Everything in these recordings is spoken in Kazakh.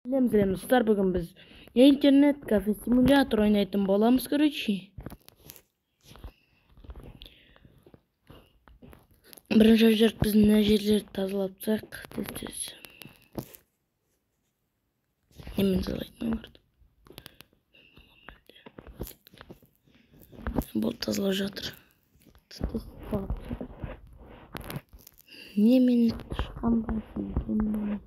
Selam dostlar, bugün biz internet kafe simülatör oynaytın bolamız короче. Birinci olarak biz ne yerleri tazalapsak tez. Hemen tazalaytın vardı. Bu tazalap жатыр. Hemen çıkan başlayalım.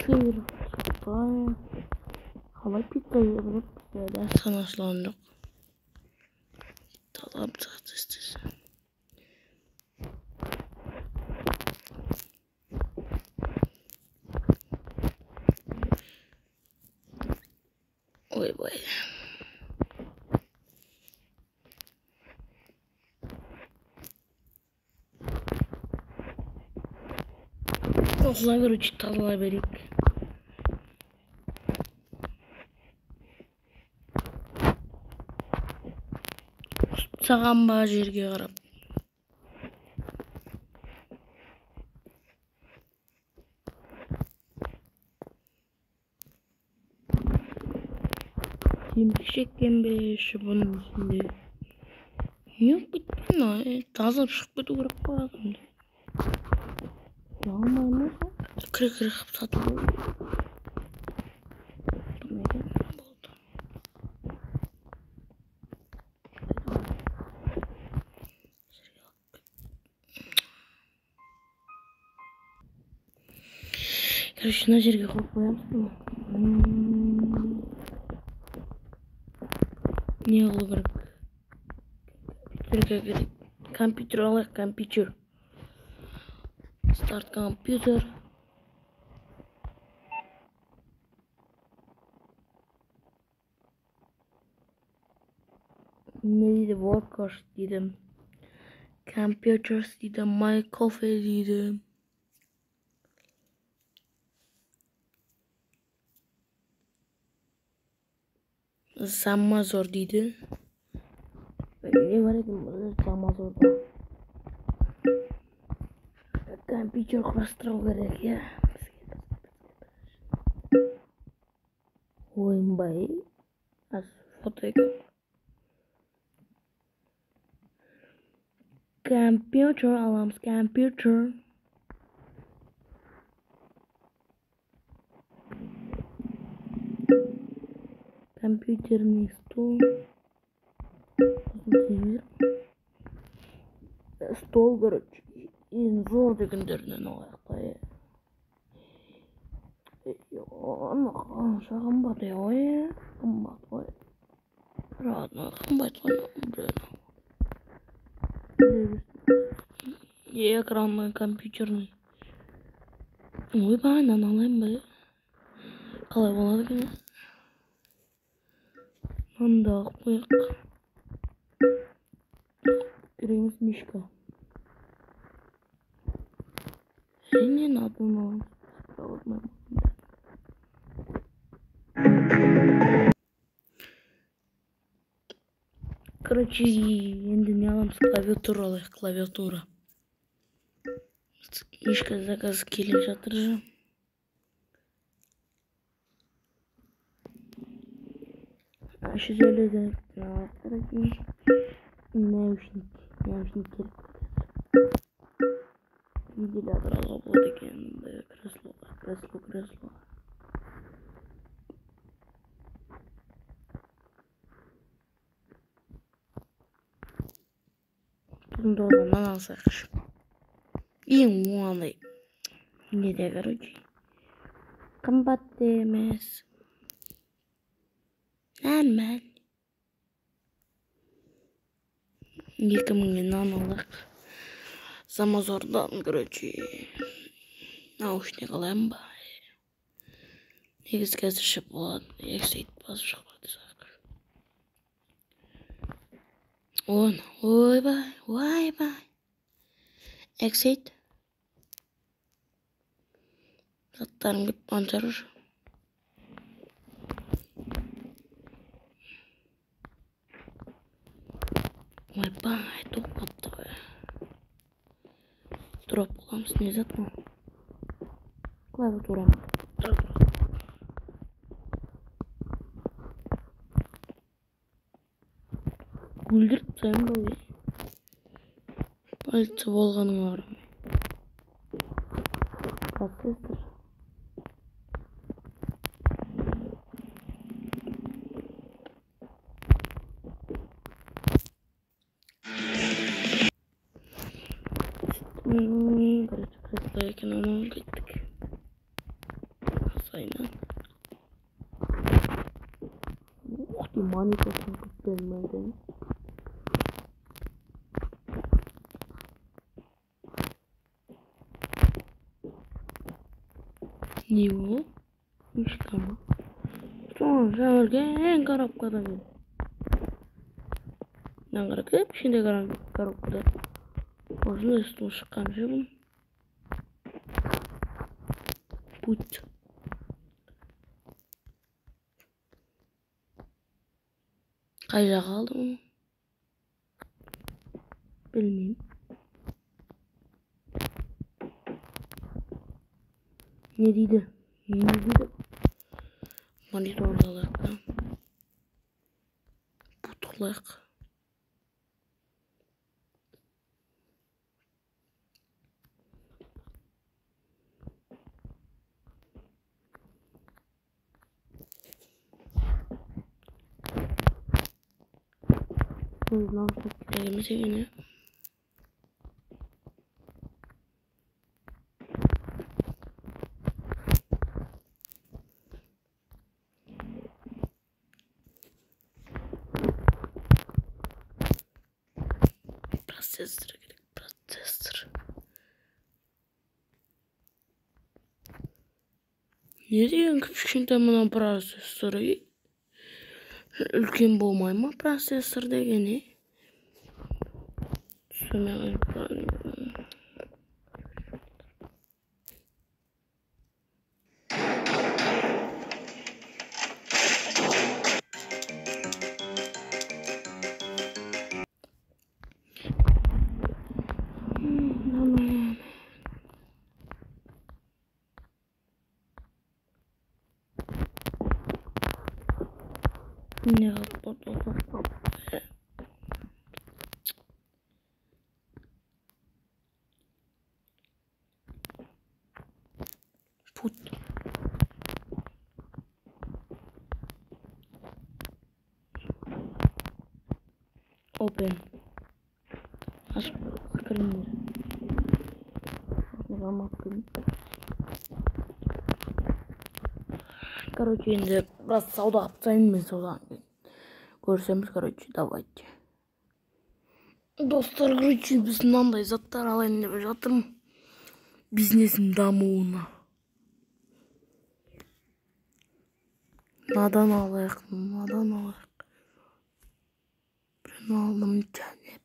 Kuyruk çıkıyor. Hava pizza yiyoruz. Böyle sanatlandık. Tazalapsak tez. Oy boy. Osman короче тазалай берейік. Саған ба жерге қарап. Çekкен бе бұның үстінде. Yok bitmedi. Тазалап шығып кету керек қой адамды. Жалмаймын. Кірік қылып сатып болды. Короче, мына жерге қойып қоямыз. Не қылу керек? Компьютер алайық, компьютер. Start компьютер. Ne dedi? Workers dedim. Computers dedim. My coffee dedim. Zamazor dedi. Ne var edim? Zamazor'da. Компьютер құрастыру керек, ya. Ойынбай. Foto ekan. Компьютер аламыз, компьютер. Компьютерный стол. Стол, короче. Ең зор дегендерінен алайық. Шағын бар де ой. Қымбат ой. Радно, қымбат қой. Экранный, компьютерный. Ой, банан алайын ба? Қалай болады екен? Мында қойық. Кереміз мишка. Не надо, но короче, енді не аламыз? Клавиатура алайық, клавиатура. Мишка заказ келіп жатыр же. Şu söyledi. Наушник керек. Вентилятор алуға болады екен. Кресло. Бұны одан алсақ. Ең оңай. Не де, короче. Қымбат емес. Нормально. 2000'den aldık. Zamazor'dan короче. Наушник alayım bari. Негіз қазір шып болады. Ексейт басып шығып жатыр. Ойбай. Ексейт. Заттарым кеп қаншарыр. Ойбай, тоқ қапты ғой. Drop bulamız. Ne zatma? Klaviatura. Güldürüp sen böyle. Ayıtı bolganın var. Processor. Garip ona gittik. Sayın. Monitor gelmedi. Niye? İşte ama. Sonra şöyle en garip kadar. Ne garip? Şimdi garip kadar. Orada üstüne çıkan şey bu. Put. Kayda kaldı mı? Bilmiyorum. Ne dedi? Ne dedi? Monitordalık. Putluk. Bundan çok yine. Processor gerek. Processor. Ne diyorsun küçükten bana prosesörü? Ülken boğmayma prosesör degeni. Şuna ne yapalım? Put. Open. Aç screen. Ne yapayım? Короче, енді biraz сауда yapsayım ben sauda. Görsemiz короче, давайте. Dostlar, короче, biz mынандай заттар алайын деп жатырмын. Бизнесім дамуына. Надан алайық. Birini aldım,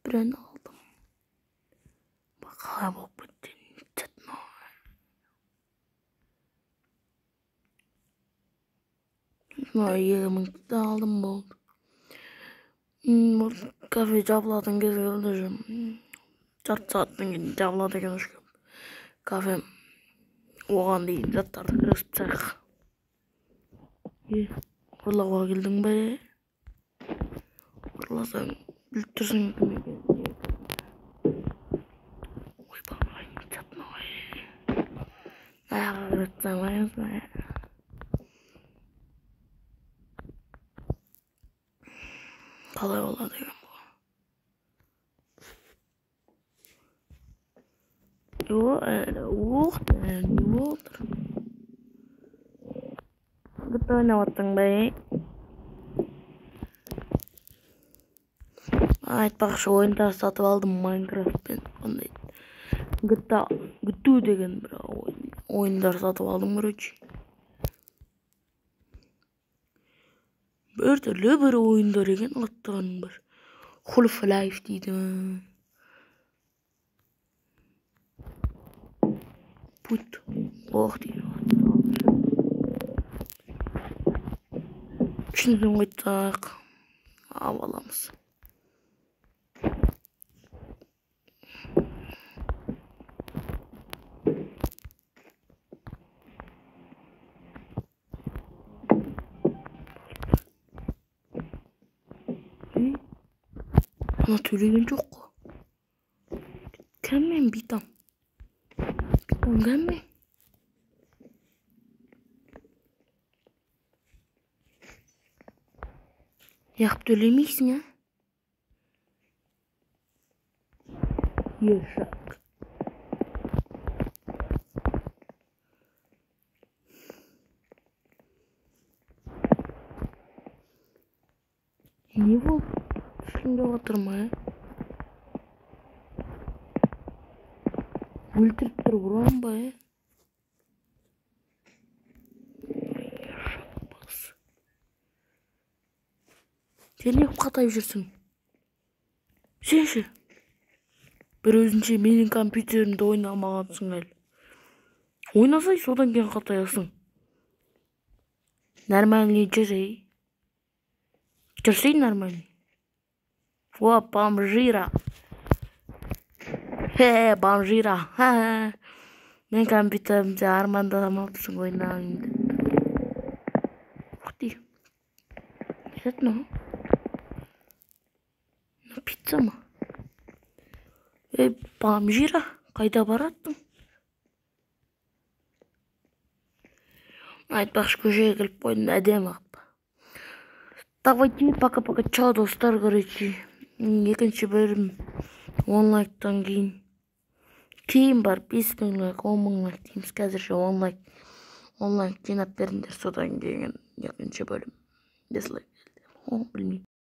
birini aldım. Bak hala bak bitti. Yeğimini de aldım bu. Bu kafe cabladın geziyorum. 4 saatten gidin cabladı görüşüm. Kafe oğan değil zatlarda kırışacak. Vallahi geldin be. Vallahi sen bildirsin. Oy baba çatma oy. Öğretmeyiz be. Kalay ola diyorum bu. Yo öyle ne olur. Gıda oynamattın be. Ait bak şu oyunda satıp aldım Minecraft ben. Gıda degen bir oyunlar satıp aldım короче. Bir türlü bir oyunlar eken attığım bir. Half-Life deydi. Put. Oh diyor. Şimdi koyacak. Havalamız. Bana төлеген жоқ қой. Кәммен битам. Битам кәммен. Яқып төлемейсің, а? Ешак. Не болды? Түсінбей отырмын, а? Өлтіріп тұрып ұрам ба, а? Сен не қатайып жүрсің? Сенші? Бір өзінше менің компьютерімді ойнамағансың әлі. Ойнасай, содан кейін қатаясың. Нормальный жүрей. Жүрсей нормальный. О, бомжира. Бомжира. Мен компьютерімде армандамапсың ойнайын деп. Ух ты. Это ну? Пицца ма? Бомжира, қайда бараттың? Айтпақшы көшеге келіп қойдым, әдемі қып. Давайте пока-пока. Чао, достар, короче. Екінші бөлім онлайктан кейін бар 5000 лайк, 10.000 лайк дейміз. Қазірше онлайк жинап беріңдер, содан кейін екінші бөлім. Дизлайк. Білмеймін.